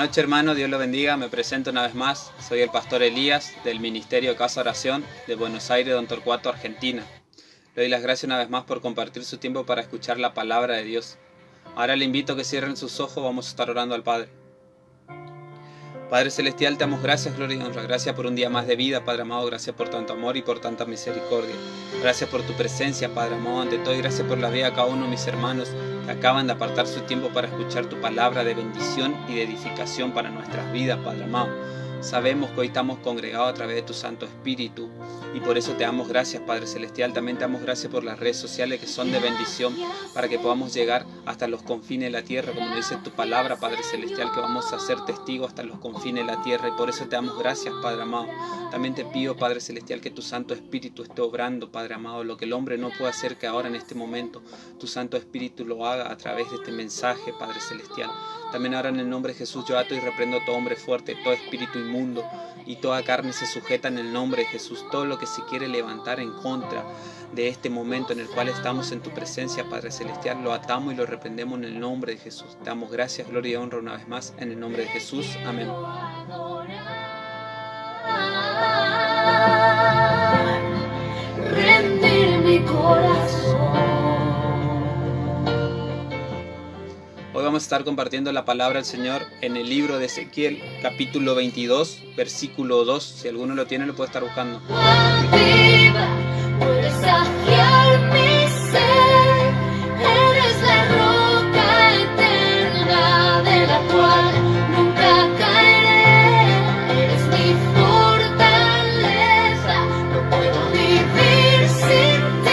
Buenas noches, hermano, Dios lo bendiga. Me presento una vez más. Soy el pastor Elías del Ministerio Casa Oración de Buenos Aires, Don Torcuato, Argentina. Le doy las gracias una vez más por compartir su tiempo para escuchar la palabra de Dios. Ahora le invito a que cierren sus ojos, vamos a estar orando al Padre. Padre Celestial, te damos gracias, gloria y honra. Gracias por un día más de vida, Padre amado. Gracias por tanto amor y por tanta misericordia. Gracias por tu presencia, Padre amado, ante todo. Y gracias por la vida de cada uno de mis hermanos que acaban de apartar su tiempo para escuchar tu palabra de bendición y de edificación para nuestras vidas, Padre amado. Sabemos que hoy estamos congregados a través de tu Santo Espíritu y por eso te damos gracias, Padre Celestial. También te damos gracias por las redes sociales que son de bendición para que podamos llegar hasta los confines de la tierra, como nos dice tu palabra, Padre Celestial, que vamos a ser testigos hasta los confines de la tierra y por eso te damos gracias, Padre amado. También te pido, Padre Celestial, que tu Santo Espíritu esté obrando, Padre amado, lo que el hombre no puede hacer, que ahora en este momento tu Santo Espíritu lo haga a través de este mensaje, Padre Celestial. También ahora en el nombre de Jesús yo ato y reprendo a todo hombre fuerte, todo espíritu inmundo y toda carne se sujeta en el nombre de Jesús. Todo lo que se quiere levantar en contra de este momento en el cual estamos en tu presencia, Padre Celestial, lo atamos y lo reprendemos en el nombre de Jesús. Te damos gracias, gloria y honra una vez más en el nombre de Jesús. Amén. Rendir mi corazón. Hoy vamos a estar compartiendo la palabra del Señor en el libro de Ezequiel, capítulo 22, versículo 2. Si alguno lo tiene, lo puede estar buscando. Viva, puedes saciar mi sed. Eres la roca eterna de la cual nunca caeré. Eres mi fortaleza, no puedo vivir sin ti.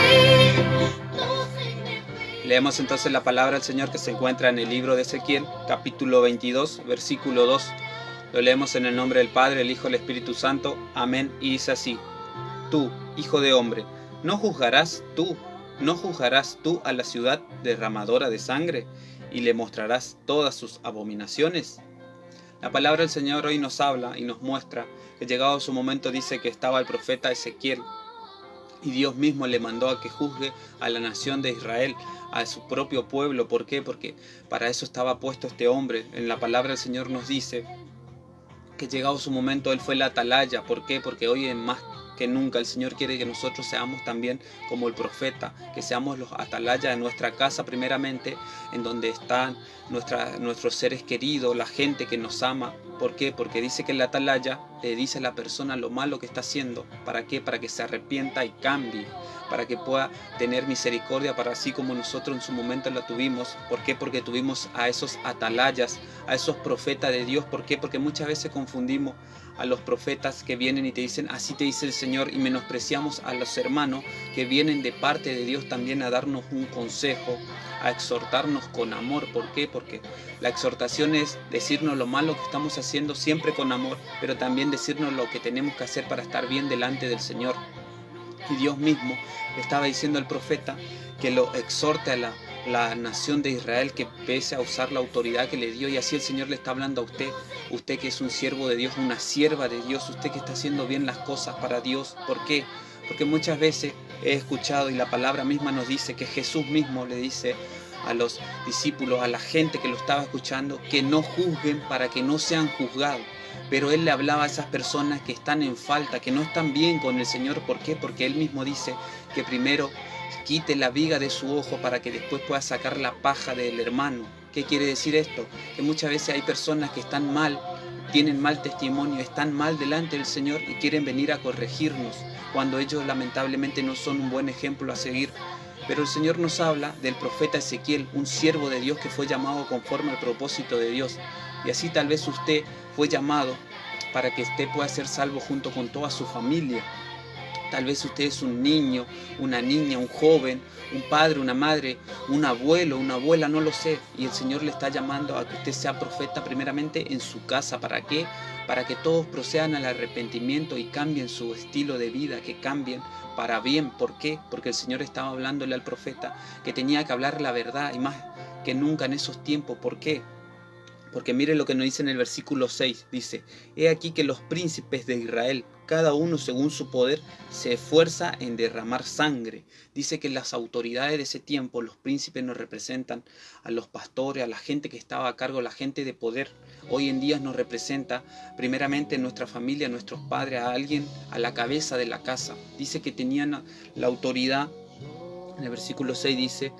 Leemos entonces la palabra del Señor que se encuentra en el libro de Ezequiel, capítulo 22, versículo 2. Lo leemos en el nombre del Padre, el Hijo y el Espíritu Santo. Amén. Y dice así: Tú, hijo de hombre, ¿no juzgarás tú a la ciudad derramadora de sangre y le mostrarás todas sus abominaciones? La palabra del Señor hoy nos habla y nos muestra que llegado su momento dice que estaba el profeta Ezequiel y Dios mismo le mandó a que juzgue a la nación de Israel, a su propio pueblo. ¿Por qué? Porque para eso estaba puesto este hombre. En la palabra del Señor nos dice que llegado su momento él fue la atalaya. ¿Por qué? Porque hoy en más que nunca el Señor quiere que nosotros seamos también como el profeta, que seamos los atalayas de nuestra casa primeramente, en donde están nuestros seres queridos, la gente que nos ama. ¿Por qué? Porque dice que el atalaya le dice a la persona lo malo que está haciendo. ¿Para qué? Para que se arrepienta y cambie, para que pueda tener misericordia, para así como nosotros en su momento la tuvimos. ¿Por qué? Porque tuvimos a esos atalayas, a esos profetas de Dios. ¿Por qué? Porque muchas veces confundimos a los profetas que vienen y te dicen, así te dice el Señor, y menospreciamos a los hermanos que vienen de parte de Dios también a darnos un consejo, a exhortarnos con amor. ¿Por qué? Porque la exhortación es decirnos lo malo que estamos haciendo siempre con amor, pero también decirnos lo que tenemos que hacer para estar bien delante del Señor. Y Dios mismo le estaba diciendo al profeta que lo exhorte a la nación de Israel, que pese a usar la autoridad que le dio. Y así el Señor le está hablando a usted que es un siervo de Dios, una sierva de Dios, usted que está haciendo bien las cosas para Dios. ¿Por qué? Porque muchas veces he escuchado y la palabra misma nos dice que Jesús mismo le dice a los discípulos, a la gente que lo estaba escuchando, que no juzguen para que no sean juzgados. Pero él le hablaba a esas personas que están en falta, que no están bien con el Señor. ¿Por qué? Porque él mismo dice que primero quite la viga de su ojo para que después pueda sacar la paja del hermano. ¿Qué quiere decir esto? Que muchas veces hay personas que están mal, tienen mal testimonio, están mal delante del Señor y quieren venir a corregirnos, cuando ellos lamentablemente no son un buen ejemplo a seguir. Pero el Señor nos habla del profeta Ezequiel, un siervo de Dios que fue llamado conforme al propósito de Dios. Y así tal vez usted fue llamado para que usted pueda ser salvo junto con toda su familia. Tal vez usted es un niño, una niña, un joven, un padre, una madre, un abuelo, una abuela, no lo sé. Y el Señor le está llamando a que usted sea profeta primeramente en su casa. ¿Para qué? Para que todos procedan al arrepentimiento y cambien su estilo de vida, que cambien para bien. ¿Por qué? Porque el Señor estaba hablándole al profeta que tenía que hablar la verdad y más que nunca en esos tiempos. ¿Por qué? Porque mire lo que nos dice en el versículo 6. Dice: He aquí que los príncipes de Israel cada uno según su poder se esfuerza en derramar sangre. Dice que las autoridades de ese tiempo, los príncipes, nos representan a los pastores, a la gente que estaba a cargo, la gente de poder. Hoy en día nos representa primeramente nuestra familia, nuestros padres, a alguien a la cabeza de la casa. Dice que tenían la autoridad. En el versículo 6 dice: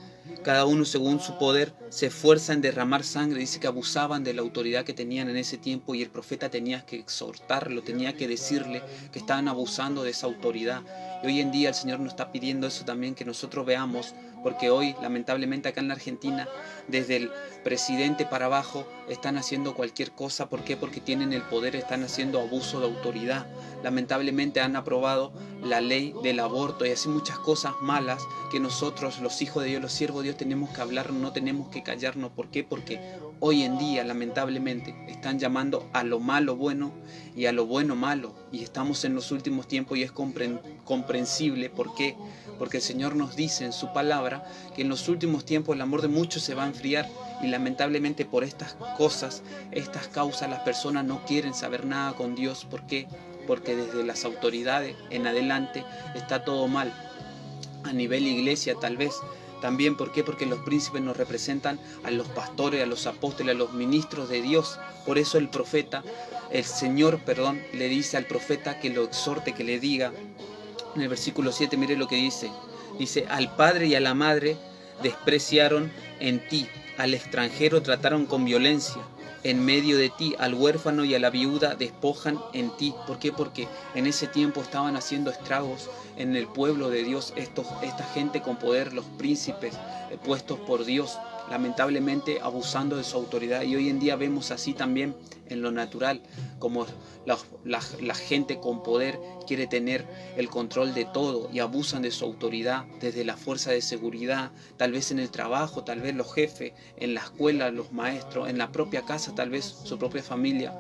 cada uno según su poder se esfuerza en derramar sangre. Dice que abusaban de la autoridad que tenían en ese tiempo, y el profeta tenía que exhortarlo, tenía que decirle que estaban abusando de esa autoridad. Y hoy en día el Señor nos está pidiendo eso también, que nosotros veamos, porque hoy lamentablemente acá en la Argentina, desde el presidente para abajo, están haciendo cualquier cosa. ¿Por qué? Porque tienen el poder, están haciendo abuso de autoridad. Lamentablemente han aprobado la ley del aborto y así muchas cosas malas que nosotros, los hijos de Dios, los siervos de Dios, tenemos que hablar, no tenemos que callarnos. ¿Por qué? Porque hoy en día lamentablemente están llamando a lo malo bueno y a lo bueno malo, y estamos en los últimos tiempos, y es comprensible. ¿Por qué? Porque el Señor nos dice en su palabra que en los últimos tiempos el amor de muchos se va a enfriar, y lamentablemente por estas cosas, estas causas, las personas no quieren saber nada con Dios. ¿Por qué? Porque desde las autoridades en adelante está todo mal. A nivel iglesia tal vez también. ¿Por qué? Porque los príncipes nos representan a los pastores, a los apóstoles, a los ministros de Dios. Por eso el Señor, le dice al profeta que lo exhorte, que le diga. En el versículo 7, mire lo que dice. Dice: al padre y a la madre despreciaron en ti, al extranjero trataron con violencia. En medio de ti, al huérfano y a la viuda despojan en ti. ¿Por qué? Porque en ese tiempo estaban haciendo estragos en el pueblo de Dios, esta gente con poder, los príncipes puestos por Dios, lamentablemente abusando de su autoridad. Y hoy en día vemos así también en lo natural, como la gente con poder quiere tener el control de todo y abusan de su autoridad, desde la fuerza de seguridad, tal vez en el trabajo, tal vez los jefes, en la escuela, los maestros, en la propia casa, tal vez su propia familia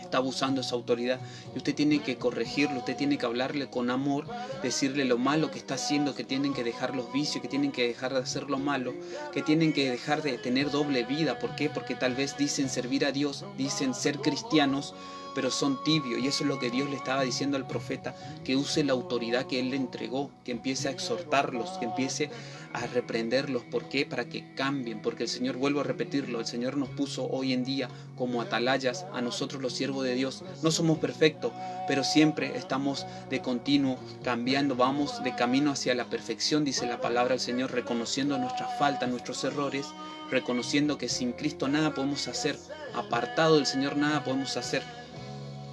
está abusando de su autoridad. Y usted tiene que corregirlo, usted tiene que hablarle con amor, decirle lo malo que está haciendo, que tienen que dejar los vicios, que tienen que dejar de hacer lo malo, que tienen que dejar de tener doble vida. ¿Por qué? Porque tal vez dicen servir a Dios, dicen ser cristianos, pero son tibios. Y eso es lo que Dios le estaba diciendo al profeta, que use la autoridad que Él le entregó, que empiece a exhortarlos, que empiece a reprenderlos. ¿Por qué? Para que cambien. Porque el Señor, vuelvo a repetirlo, el Señor nos puso hoy en día como atalayas a nosotros los siervos de Dios. No somos perfectos, pero siempre estamos de continuo cambiando, vamos de camino hacia la perfección, dice la palabra del Señor, reconociendo nuestras faltas, nuestros errores, reconociendo que sin Cristo nada podemos hacer, apartado del Señor nada podemos hacer.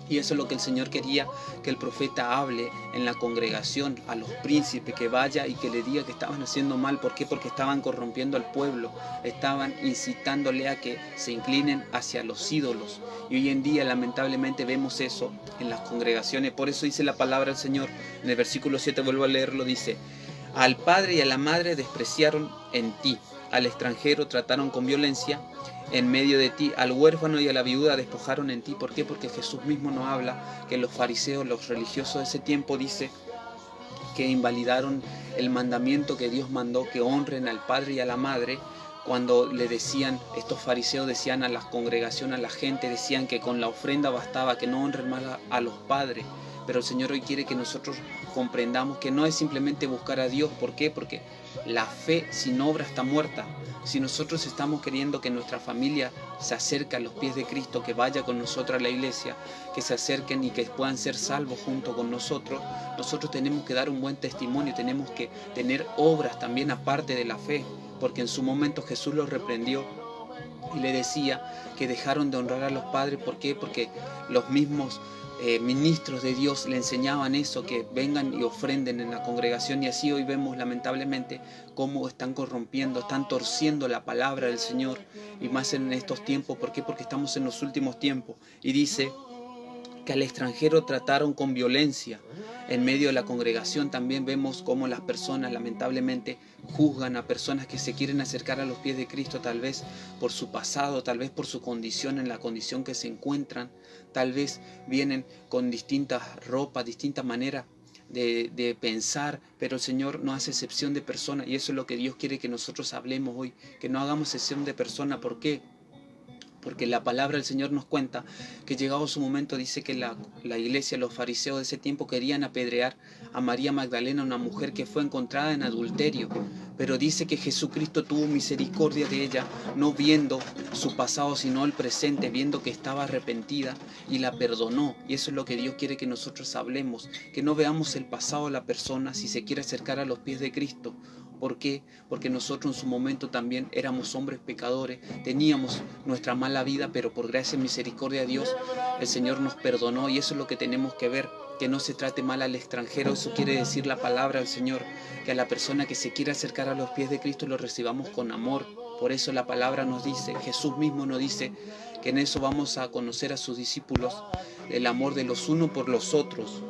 Y eso es lo que el Señor quería, que el profeta hable en la congregación a los príncipes, que vaya y que le diga que estaban haciendo mal. ¿Por qué? Porque estaban corrompiendo al pueblo, estaban incitándole a que se inclinen hacia los ídolos. Y hoy en día lamentablemente vemos eso en las congregaciones. Por eso dice la palabra del Señor, en el versículo 7, vuelvo a leerlo, dice: al padre y a la madre despreciaron en ti, al extranjero trataron con violencia. En medio de ti, al huérfano y a la viuda despojaron en ti. ¿Por qué? Porque Jesús mismo nos habla que los fariseos, los religiosos de ese tiempo, dice que invalidaron el mandamiento que Dios mandó, que honren al padre y a la madre. Cuando le decían, estos fariseos decían a la congregación, a la gente, decían que con la ofrenda bastaba, que no honren más a los padres. Pero el Señor hoy quiere que nosotros comprendamos que no es simplemente buscar a Dios. ¿Por qué? Porque la fe sin obra está muerta. Si nosotros estamos queriendo que nuestra familia se acerque a los pies de Cristo, que vaya con nosotros a la iglesia, que se acerquen y que puedan ser salvos junto con nosotros, nosotros tenemos que dar un buen testimonio, tenemos que tener obras también aparte de la fe, porque en su momento Jesús los reprendió y le decía que dejaron de honrar a los padres. ¿Por qué? Porque los mismos ministros de Dios le enseñaban eso, que vengan y ofrenden en la congregación. Y así hoy vemos lamentablemente cómo están corrompiendo, están torciendo la palabra del Señor, y más en estos tiempos. ¿Por qué? Porque estamos en los últimos tiempos. Y dice que al extranjero trataron con violencia. En medio de la congregación también vemos cómo las personas lamentablemente juzgan a personas que se quieren acercar a los pies de Cristo, tal vez por su pasado, tal vez por su condición, en la condición que se encuentran, tal vez vienen con distintas ropas, distintas maneras de pensar, pero el Señor no hace excepción de personas, y eso es lo que Dios quiere que nosotros hablemos hoy, que no hagamos excepción de personas. ¿Por qué? Porque la palabra del Señor nos cuenta que llegado su momento dice que la iglesia, los fariseos de ese tiempo querían apedrear a María Magdalena, una mujer que fue encontrada en adulterio. Pero dice que Jesucristo tuvo misericordia de ella, no viendo su pasado sino el presente, viendo que estaba arrepentida y la perdonó. Y eso es lo que Dios quiere que nosotros hablemos, que no veamos el pasado de la persona si se quiere acercar a los pies de Cristo. ¿Por qué? Porque nosotros en su momento también éramos hombres pecadores, teníamos nuestra mala vida, pero por gracia y misericordia de Dios, el Señor nos perdonó y eso es lo que tenemos que ver, que no se trate mal al extranjero. Eso quiere decir la palabra del Señor, que a la persona que se quiere acercar a los pies de Cristo lo recibamos con amor. Por eso la palabra nos dice, Jesús mismo nos dice, que en eso vamos a conocer a sus discípulos, el amor de los unos por los otros.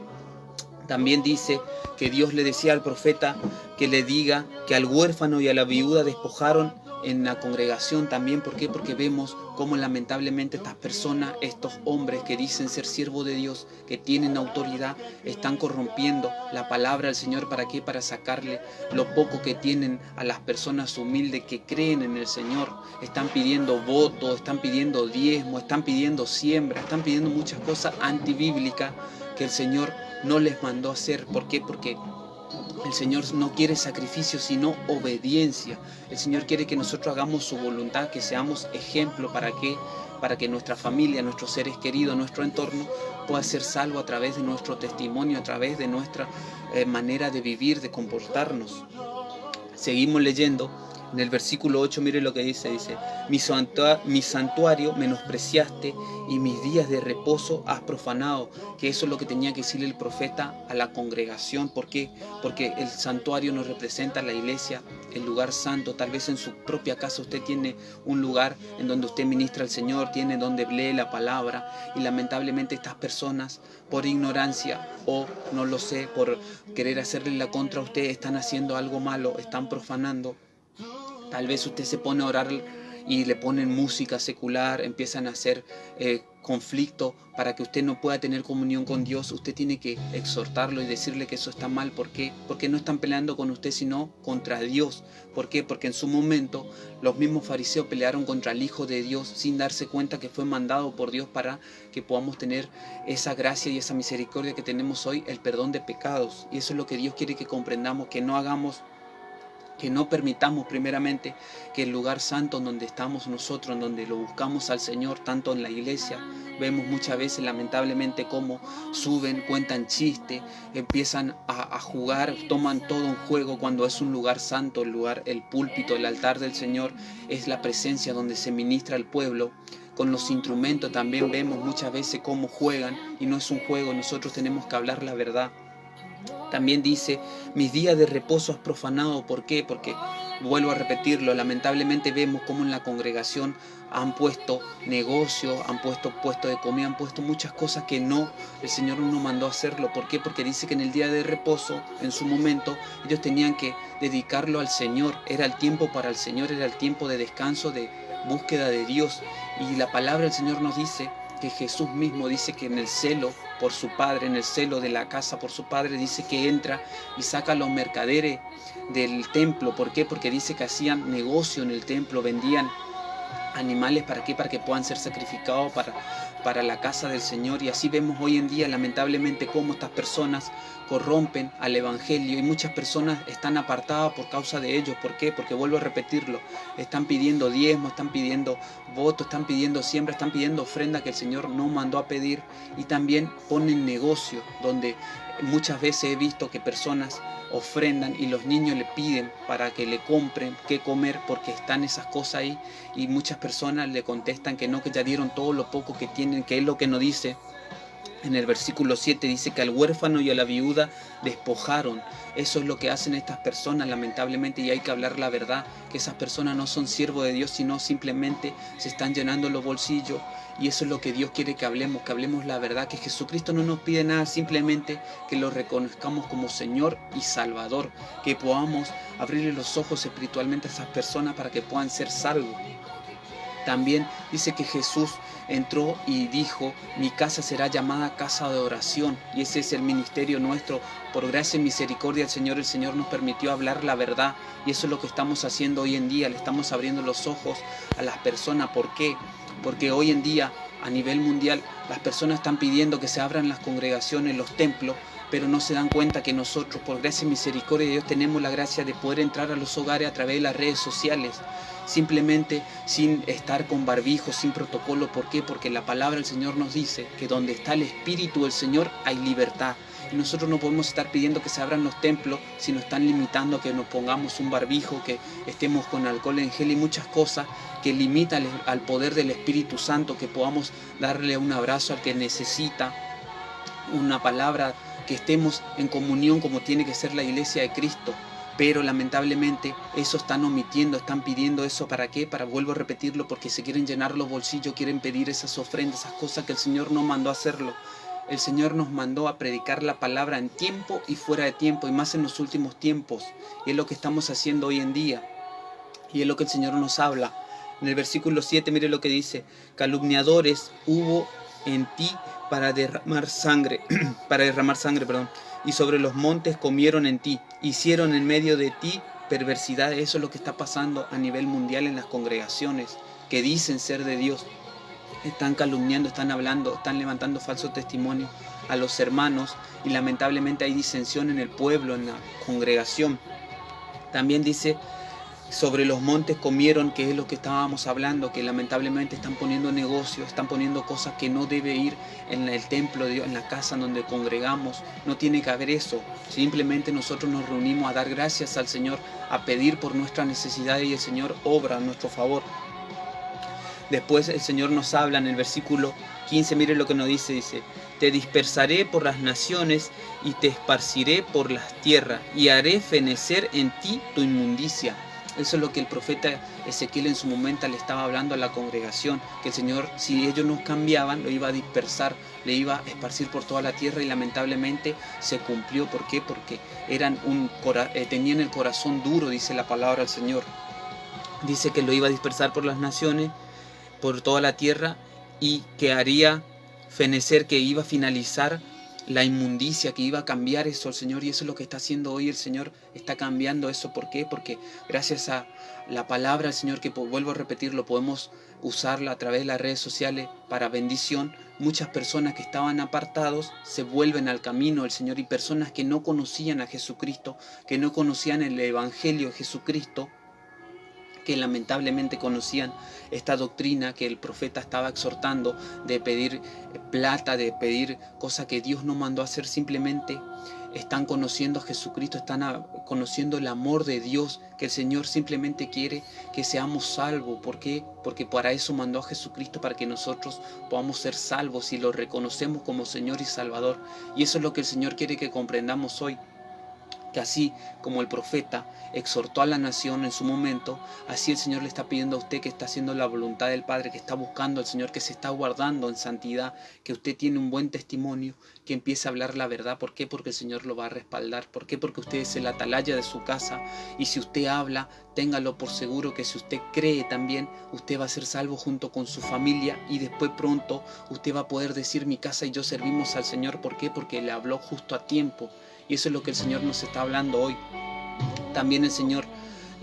También dice que Dios le decía al profeta que le diga que al huérfano y a la viuda despojaron en la congregación también. ¿Por qué? Porque vemos cómo lamentablemente estas personas, estos hombres que dicen ser siervos de Dios, que tienen autoridad, están corrompiendo la palabra del Señor. ¿Para qué? Para sacarle lo poco que tienen a las personas humildes que creen en el Señor. Están pidiendo voto, están pidiendo diezmo, están pidiendo siembra, están pidiendo muchas cosas antibíblicas que el Señor no les mandó a hacer. ¿Por qué? Porque el Señor no quiere sacrificio, sino obediencia. El Señor quiere que nosotros hagamos su voluntad, que seamos ejemplo. ¿Para qué? Para que nuestra familia, nuestros seres queridos, nuestro entorno pueda ser salvo a través de nuestro testimonio, a través de nuestra manera de vivir, de comportarnos. Seguimos leyendo. En el versículo 8, mire lo que dice, mi santuario menospreciaste y mis días de reposo has profanado. Que eso es lo que tenía que decirle el profeta a la congregación. ¿Por qué? Porque el santuario nos representa la iglesia, el lugar santo. Tal vez en su propia casa usted tiene un lugar en donde usted ministra al Señor, tiene donde lee la palabra, y lamentablemente estas personas, por ignorancia o no lo sé, por querer hacerle la contra a usted, están haciendo algo malo, están profanando. Tal vez usted se pone a orar y le ponen música secular, empiezan a hacer conflicto para que usted no pueda tener comunión con Dios. Usted tiene que exhortarlo y decirle que eso está mal. ¿Por qué? Porque no están peleando con usted, sino contra Dios. ¿Por qué? Porque en su momento los mismos fariseos pelearon contra el Hijo de Dios sin darse cuenta que fue mandado por Dios para que podamos tener esa gracia y esa misericordia que tenemos hoy, el perdón de pecados. Y eso es lo que Dios quiere que comprendamos, que no hagamos, que no permitamos primeramente que el lugar santo en donde estamos nosotros, en donde lo buscamos al Señor, tanto en la iglesia, vemos muchas veces lamentablemente cómo suben, cuentan chistes, empiezan a jugar, toman todo un juego cuando es un lugar santo, el púlpito, el altar del Señor, es la presencia donde se ministra al pueblo. Con los instrumentos también vemos muchas veces cómo juegan y no es un juego, nosotros tenemos que hablar la verdad. También dice, mis días de reposo has profanado. ¿Por qué? Porque, vuelvo a repetirlo, lamentablemente vemos cómo en la congregación han puesto negocios, han puesto puestos de comida, han puesto muchas cosas que no, el Señor no mandó a hacerlo. ¿Por qué? Porque dice que en el día de reposo, en su momento, ellos tenían que dedicarlo al Señor. Era el tiempo para el Señor, era el tiempo de descanso, de búsqueda de Dios. Y la palabra del Señor nos dice que Jesús mismo dice que en el celo por su Padre, en el celo de la casa por su Padre, dice que entra y saca a los mercaderes del templo. ¿Por qué? Porque dice que hacían negocio en el templo, vendían animales. ¿Para qué? Para que puedan ser sacrificados para la casa del Señor. Y así vemos hoy en día lamentablemente cómo estas personas corrompen al Evangelio y muchas personas están apartadas por causa de ellos. ¿Por qué? Porque, vuelvo a repetirlo, están pidiendo diezmo, están pidiendo votos, están pidiendo siembra, están pidiendo ofrenda que el Señor no mandó a pedir, y también ponen negocio donde muchas veces he visto que personas ofrendan y los niños le piden para que le compren qué comer porque están esas cosas ahí, y muchas personas le contestan que no, que ya dieron todo lo poco que tienen, que es lo que nos dice en el versículo 7, dice que al huérfano y a la viuda despojaron. Eso es lo que hacen estas personas lamentablemente, y hay que hablar la verdad, que esas personas no son siervos de Dios, sino simplemente se están llenando los bolsillos. Y eso es lo que Dios quiere que hablemos la verdad, que Jesucristo no nos pide nada, simplemente que lo reconozcamos como Señor y Salvador, que podamos abrirle los ojos espiritualmente a esas personas para que puedan ser salvos. También dice que Jesús entró y dijo: mi casa será llamada casa de oración. Y ese es el ministerio nuestro. Por gracia y misericordia el Señor nos permitió hablar la verdad, y eso es lo que estamos haciendo hoy en día. Le estamos abriendo los ojos a las personas. ¿Por qué? Porque hoy en día, a nivel mundial, las personas están pidiendo que se abran las congregaciones, los templos, pero no se dan cuenta que nosotros, por gracia y misericordia de Dios, tenemos la gracia de poder entrar a los hogares a través de las redes sociales, simplemente sin estar con barbijo, sin protocolo. ¿Por qué? Porque la palabra del Señor nos dice que donde está el Espíritu del Señor hay libertad. Y nosotros no podemos estar pidiendo que se abran los templos si nos están limitando a que nos pongamos un barbijo, que estemos con alcohol en gel y muchas cosas que limitan al poder del Espíritu Santo, que podamos darle un abrazo al que necesita una palabra, que estemos en comunión como tiene que ser la iglesia de Cristo. Pero lamentablemente eso están omitiendo, están pidiendo eso. ¿Para qué? Vuelvo a repetirlo, porque se quieren llenar los bolsillos, quieren pedir esas ofrendas, esas cosas que el Señor no mandó a hacerlo. El Señor nos mandó a predicar la palabra en tiempo y fuera de tiempo, y más en los últimos tiempos. Y es lo que estamos haciendo hoy en día. Y es lo que el Señor nos habla. En el versículo 7, mire lo que dice: calumniadores hubo en ti para derramar sangre, y sobre los montes comieron en ti, hicieron en medio de ti perversidad. Eso es lo que está pasando a nivel mundial en las congregaciones que dicen ser de Dios. Están calumniando, están hablando, están levantando falsos testimonios a los hermanos, y lamentablemente hay disensión en el pueblo, en la congregación. También dice: sobre los montes comieron, que es lo que estábamos hablando, que lamentablemente están poniendo negocios, están poniendo cosas que no debe ir en el templo de Dios, en la casa donde congregamos. No tiene que haber eso. Simplemente nosotros nos reunimos a dar gracias al Señor, a pedir por nuestras necesidades, y el Señor obra a nuestro favor. Después el Señor nos habla en el versículo 15, mire lo que nos dice: te dispersaré por las naciones y te esparciré por las tierras, y haré fenecer en ti tu inmundicia. Eso es lo que el profeta Ezequiel en su momento le estaba hablando a la congregación, que el Señor, si ellos no cambiaban, lo iba a dispersar, le iba a esparcir por toda la tierra, y lamentablemente se cumplió. ¿Por qué? Porque tenían el corazón duro, dice la palabra del Señor. Dice que lo iba a dispersar por las naciones, por toda la tierra, y que haría fenecer, que iba a finalizar la inmundicia, que iba a cambiar eso el Señor. Y eso es lo que está haciendo hoy el Señor, está cambiando eso. ¿Por qué? Porque gracias a la palabra del Señor, que vuelvo a repetirlo, podemos usarla a través de las redes sociales para bendición. Muchas personas que estaban apartados se vuelven al camino del Señor, y personas que no conocían a Jesucristo, que no conocían el Evangelio de Jesucristo, que lamentablemente conocían esta doctrina que el profeta estaba exhortando, de pedir plata, de pedir cosas que Dios no mandó a hacer. Simplemente están conociendo a Jesucristo, están conociendo el amor de Dios, que el Señor simplemente quiere que seamos salvos. ¿Por qué? Porque para eso mandó a Jesucristo, para que nosotros podamos ser salvos y lo reconocemos como Señor y Salvador. Y eso es lo que el Señor quiere que comprendamos hoy, que así como el profeta exhortó a la nación en su momento, así el Señor le está pidiendo a usted, que está haciendo la voluntad del Padre, que está buscando al Señor, que se está guardando en santidad, que usted tiene un buen testimonio, que empiece a hablar la verdad. ¿Por qué? Porque el Señor lo va a respaldar. ¿Por qué? Porque usted es el atalaya de su casa, y si usted habla, téngalo por seguro que si usted cree también, usted va a ser salvo junto con su familia, y después pronto usted va a poder decir: mi casa y yo servimos al Señor. ¿Por qué? Porque le habló justo a tiempo. Y eso es lo que el Señor nos está hablando hoy. También el Señor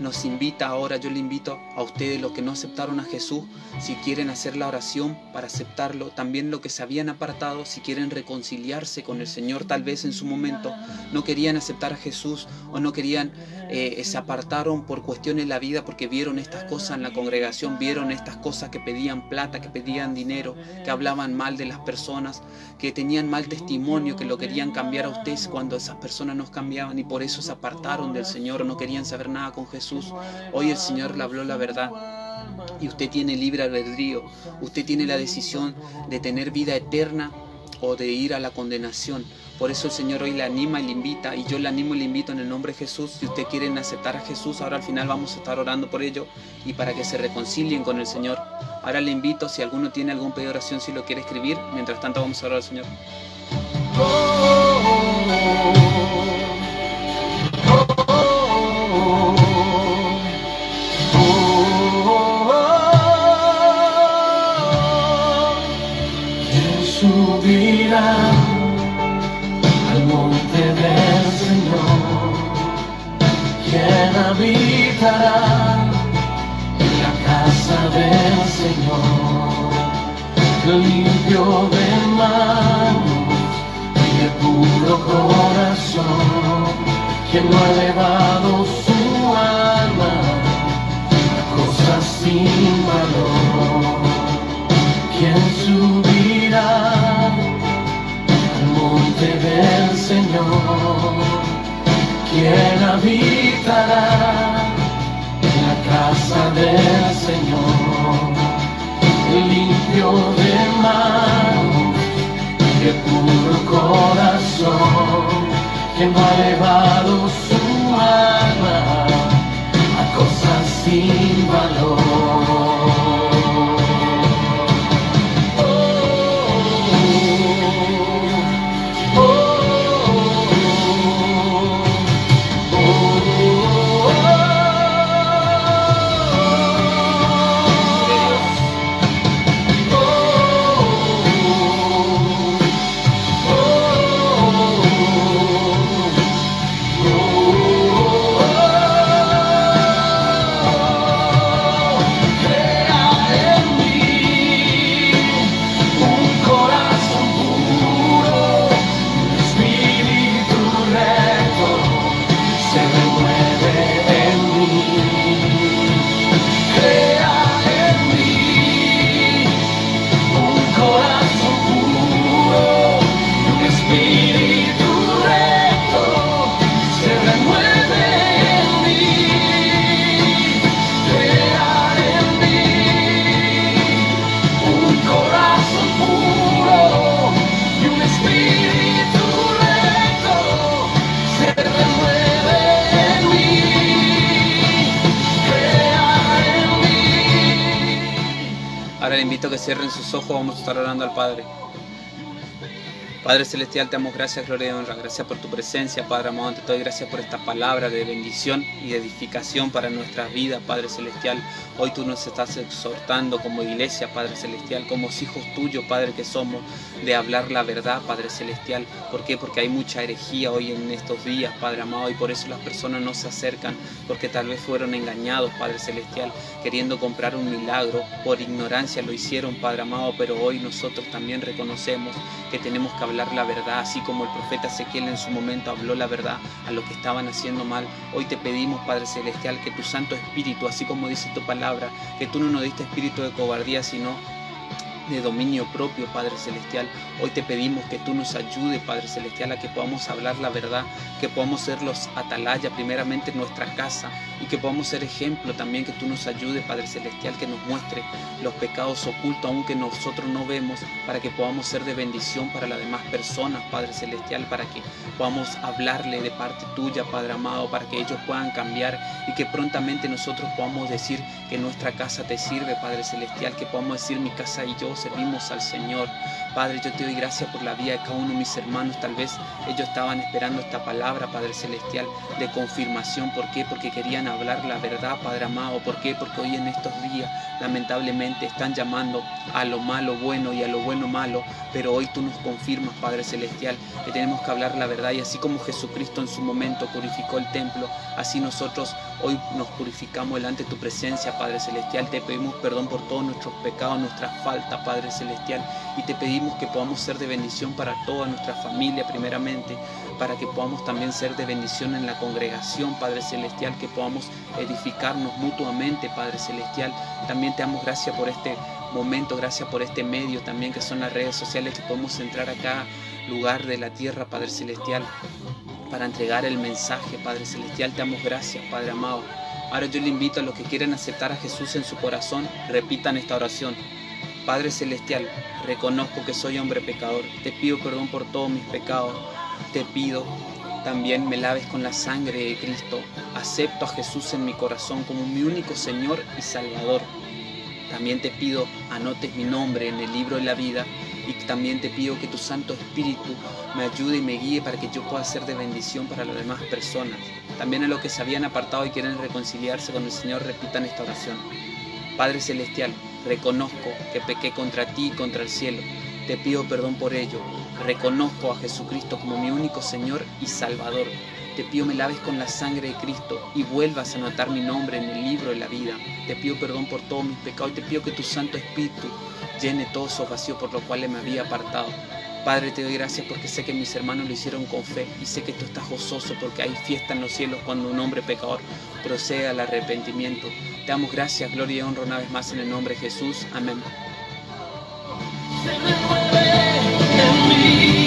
nos invita ahora, yo le invito a ustedes, los que no aceptaron a Jesús, si quieren hacer la oración para aceptarlo. También los que se habían apartado, si quieren reconciliarse con el Señor, tal vez en su momento no querían aceptar a Jesús, o no querían, se apartaron por cuestiones de la vida, porque vieron estas cosas en la congregación, vieron estas cosas que pedían plata, que pedían dinero, que hablaban mal de las personas, que tenían mal testimonio, que lo querían cambiar a ustedes cuando esas personas nos cambiaban, y por eso se apartaron del Señor, no querían saber nada con Jesús. Hoy el Señor le habló la verdad, y usted tiene libre albedrío. Usted tiene la decisión de tener vida eterna o de ir a la condenación. Por eso el Señor hoy le anima y le invita, y yo le animo y le invito en el nombre de Jesús. Si ustedes quieren aceptar a Jesús, ahora al final vamos a estar orando por ello y para que se reconcilien con el Señor. Ahora le invito, si alguno tiene algún pedido de oración, si lo quiere escribir. Mientras tanto vamos a orar al Señor. limpio de manos y de puro corazón, quien no ha elevado su alma a cosas sin valor, quien subirá al monte del Señor, quien habitará en la casa del Señor, limpio de manos y de puro corazón, quien no ha elevado su alma a cosas sin valor. Ahora le invito a que cierren sus ojos, vamos a estar orando al Padre. Padre Celestial, te damos gracias, gloria y honra. Gracias por tu presencia, Padre amado. Te doy gracias por esta palabra de bendición y de edificación para nuestras vidas, Padre Celestial. Hoy tú nos estás exhortando como iglesia, Padre Celestial, como hijos tuyos, Padre, que somos, de hablar la verdad, Padre Celestial. ¿Por qué? Porque hay mucha herejía hoy en estos días, Padre amado, y por eso las personas no se acercan, porque tal vez fueron engañados, Padre Celestial, queriendo comprar un milagro. Por ignorancia lo hicieron, Padre amado, pero hoy nosotros también reconocemos que tenemos que hablar la verdad, así como el profeta Ezequiel en su momento habló la verdad a lo que estaban haciendo mal. Hoy te pedimos, Padre Celestial, que tu Santo Espíritu, así como dice tu palabra, que tú no nos diste espíritu de cobardía, sino de dominio propio, Padre Celestial. Hoy te pedimos que tú nos ayudes, Padre Celestial, a que podamos hablar la verdad, que podamos ser los atalayas primeramente en nuestra casa y que podamos ser ejemplo también, que tú nos ayudes, Padre Celestial, que nos muestre los pecados ocultos aunque nosotros no vemos, para que podamos ser de bendición para las demás personas, Padre Celestial, para que podamos hablarle de parte tuya, Padre amado, para que ellos puedan cambiar y que prontamente nosotros podamos decir que nuestra casa te sirve, Padre Celestial, que podamos decir mi casa y yo servimos al Señor. Padre, yo te doy gracias por la vida de cada uno de mis hermanos. Tal vez ellos estaban esperando esta palabra, Padre Celestial, de confirmación. ¿Por qué? Porque querían hablar la verdad, Padre amado. ¿Por qué? Porque hoy en estos días, lamentablemente, están llamando a lo malo bueno y a lo bueno malo, pero hoy tú nos confirmas, Padre Celestial, que tenemos que hablar la verdad, y así como Jesucristo en su momento purificó el templo, así nosotros hoy nos purificamos delante de tu presencia, Padre Celestial. Te pedimos perdón por todos nuestros pecados, nuestras faltas, Padre Celestial, y te pedimos que podamos ser de bendición para toda nuestra familia primeramente, para que podamos también ser de bendición en la congregación, Padre Celestial, que podamos edificarnos mutuamente, Padre Celestial. También te damos gracias por este momento, gracias por este medio también, que son las redes sociales, que podemos entrar a cada lugar de la tierra, Padre Celestial, para entregar el mensaje, Padre Celestial. Te damos gracias, Padre amado. Ahora yo le invito a los que quieren aceptar a Jesús en su corazón, repitan esta oración. Padre Celestial, reconozco que soy hombre pecador, te pido perdón por todos mis pecados, te pido también me laves con la sangre de Cristo, acepto a Jesús en mi corazón como mi único Señor y Salvador. También te pido anotes mi nombre en el libro de la vida, y también te pido que tu Santo Espíritu me ayude y me guíe para que yo pueda ser de bendición para las demás personas. También a los que se habían apartado y quieren reconciliarse con el Señor, repitan esta oración. Padre Celestial, reconozco que pequé contra ti y contra el cielo. Te pido perdón por ello. Reconozco a Jesucristo como mi único Señor y Salvador. Te pido me laves con la sangre de Cristo y vuelvas a anotar mi nombre en el libro de la vida. Te pido perdón por todos mis pecados y te pido que tu Santo Espíritu llene todos esos vacíos por los cuales me había apartado. Padre, te doy gracias porque sé que mis hermanos lo hicieron con fe y sé que tú estás gozoso porque hay fiesta en los cielos cuando un hombre pecador procede al arrepentimiento. Te damos gracias, gloria y honra una vez más en el nombre de Jesús. Amén. Se renueve en mí.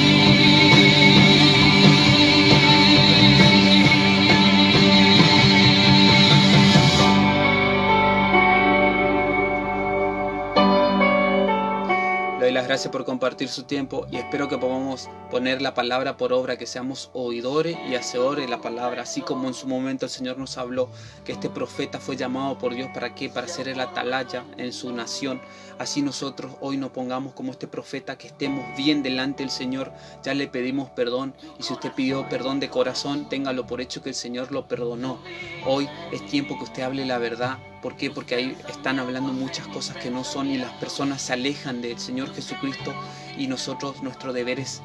Le doy las gracias por compartir su tiempo y espero que podamos poner la palabra por obra, que seamos oidores y hacedores de la palabra, así como en su momento el Señor nos habló que este profeta fue llamado por Dios ¿para qué? Para ser el atalaya en su nación. Así nosotros hoy nos pongamos como este profeta, que estemos bien delante del Señor. Ya le pedimos perdón y si usted pidió perdón de corazón, téngalo por hecho que el Señor lo perdonó. Hoy es tiempo que usted hable la verdad. ¿Por qué? Porque ahí están hablando muchas cosas que no son y las personas se alejan del Señor Jesucristo y nosotros, nuestro deber es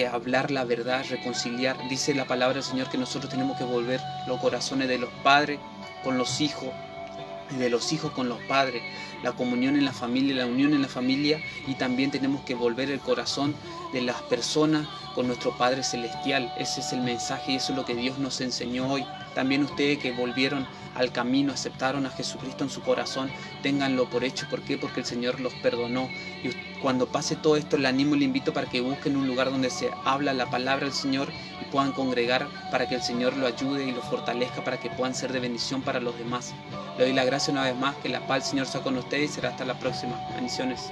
hablar la verdad, reconciliar. Dice la palabra del Señor que nosotros tenemos que volver los corazones de los padres con los hijos y de los hijos con los padres, la comunión en la familia, la unión en la familia, y también tenemos que volver el corazón de las personas con nuestro Padre Celestial. Ese es el mensaje y eso es lo que Dios nos enseñó hoy. También ustedes que volvieron al camino, aceptaron a Jesucristo en su corazón, ténganlo por hecho. ¿Por qué? Porque el Señor los perdonó. Y cuando pase todo esto, le animo y le invito para que busquen un lugar donde se habla la palabra del Señor y puedan congregar para que el Señor lo ayude y lo fortalezca para que puedan ser de bendición para los demás. Le doy la gracia una vez más, que la paz del Señor sea con ustedes y será hasta la próxima. Bendiciones.